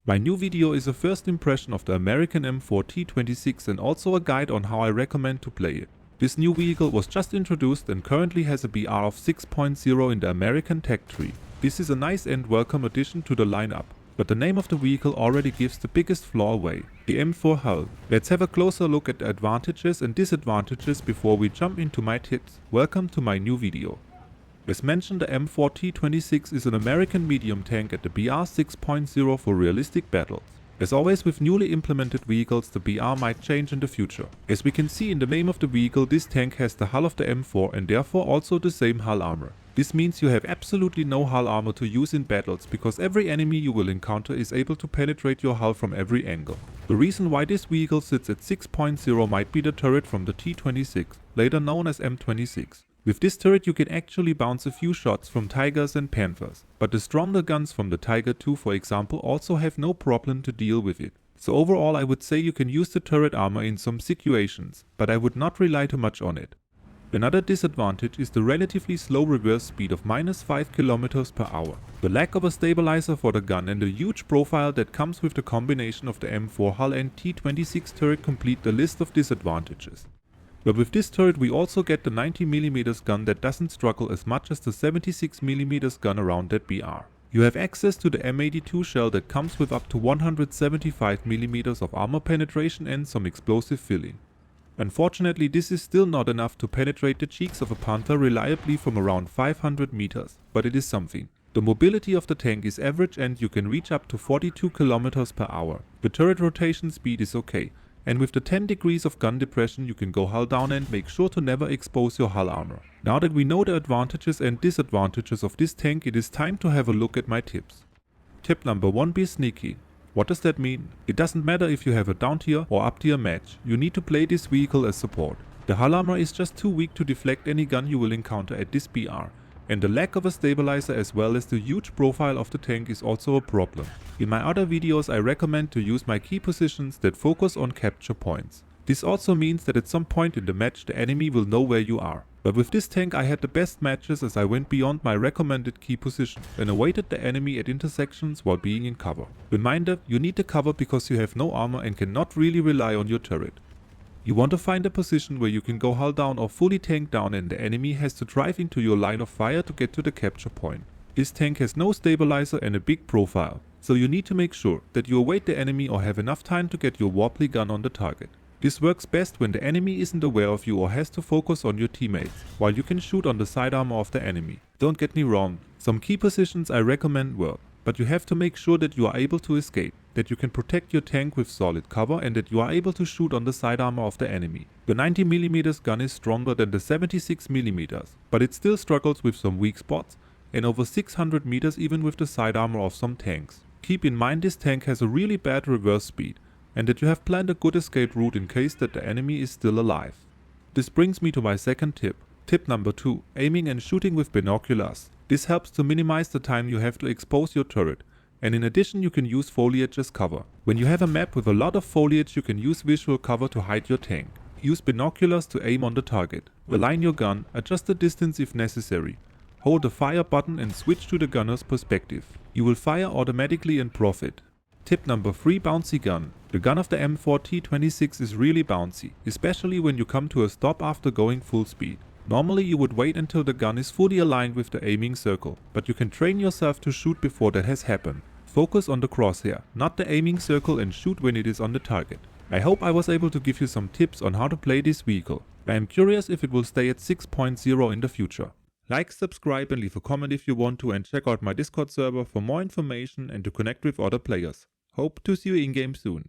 My new video is a first impression of the American M4 T26 and also a guide on how I recommend to play it. This new vehicle was just introduced and currently has a BR of 6.0 in the American tech tree. This is a nice and welcome addition to the lineup, but the name of the vehicle already gives the biggest flaw away, the M4 hull. Let's have a closer look at the advantages and disadvantages before we jump into my tips. Welcome to my new video. As mentioned, the M4 T26 is an American medium tank at the BR 6.0 for realistic battles. As always with newly implemented vehicles, the BR might change in the future. As we can see in the name of the vehicle, this tank has the hull of the M4 and therefore also the same hull armor. This means you have absolutely no hull armor to use in battles because every enemy you will encounter is able to penetrate your hull from every angle. The reason why this vehicle sits at 6.0 might be the turret from the T26, later known as M26. With this turret you can actually bounce a few shots from Tigers and Panthers, but the stronger guns from the Tiger II for example also have no problem to deal with it. So overall I would say you can use the turret armor in some situations, but I would not rely too much on it. Another disadvantage is the relatively slow reverse speed of -5 km/h. The lack of a stabilizer for the gun and the huge profile that comes with the combination of the M4 hull and T26 turret complete the list of disadvantages. But with this turret we also get the 90mm gun that doesn't struggle as much as the 76mm gun around that BR. You have access to the M82 shell that comes with up to 175mm of armor penetration and some explosive filling. Unfortunately, this is still not enough to penetrate the cheeks of a Panther reliably from around 500 meters, but it is something. The mobility of the tank is average and you can reach up to 42 km/h. The turret rotation speed is okay, and with the 10 degrees of gun depression you can go hull down and make sure to never expose your hull armor. Now that we know the advantages and disadvantages of this tank, it is time to have a look at my tips. Tip number 1: be sneaky. What does that mean? It doesn't matter if you have a down tier or up tier match, you need to play this vehicle as support. The hull armor is just too weak to deflect any gun you will encounter at this BR, and the lack of a stabilizer as well as the huge profile of the tank is also a problem. In my other videos I recommend to use my key positions that focus on capture points. This also means that at some point in the match the enemy will know where you are. But with this tank I had the best matches as I went beyond my recommended key position and awaited the enemy at intersections while being in cover. Reminder, you need the cover because you have no armor and cannot really rely on your turret. You want to find a position where you can go hull down or fully tank down and the enemy has to drive into your line of fire to get to the capture point. This tank has no stabilizer and a big profile, so you need to make sure that you await the enemy or have enough time to get your wobbly gun on the target. This works best when the enemy isn't aware of you or has to focus on your teammates, while you can shoot on the side armor of the enemy. Don't get me wrong, some key positions I recommend work, but you have to make sure that you are able to escape, that you can protect your tank with solid cover and that you are able to shoot on the side armor of the enemy. The 90mm gun is stronger than the 76mm, but it still struggles with some weak spots and over 600 meters even with the side armor of some tanks. Keep in mind this tank has a really bad reverse speed, and that you have planned a good escape route in case that the enemy is still alive. This brings me to my second tip. Tip number 2: aiming and shooting with binoculars. This helps to minimize the time you have to expose your turret, and in addition you can use foliage as cover. When you have a map with a lot of foliage you can use visual cover to hide your tank. Use binoculars to aim on the target. Align your gun, adjust the distance if necessary. Hold the fire button and switch to the gunner's perspective. You will fire automatically and profit. Tip number 3: bouncy gun. The gun of the M4 T26 is really bouncy, especially when you come to a stop after going full speed. Normally you would wait until the gun is fully aligned with the aiming circle, but you can train yourself to shoot before that has happened. Focus on the crosshair, not the aiming circle, and shoot when it is on the target. I hope I was able to give you some tips on how to play this vehicle. I am curious if it will stay at 6.0 in the future. Like, subscribe and leave a comment if you want to, and check out my Discord server for more information and to connect with other players. Hope to see you in game soon.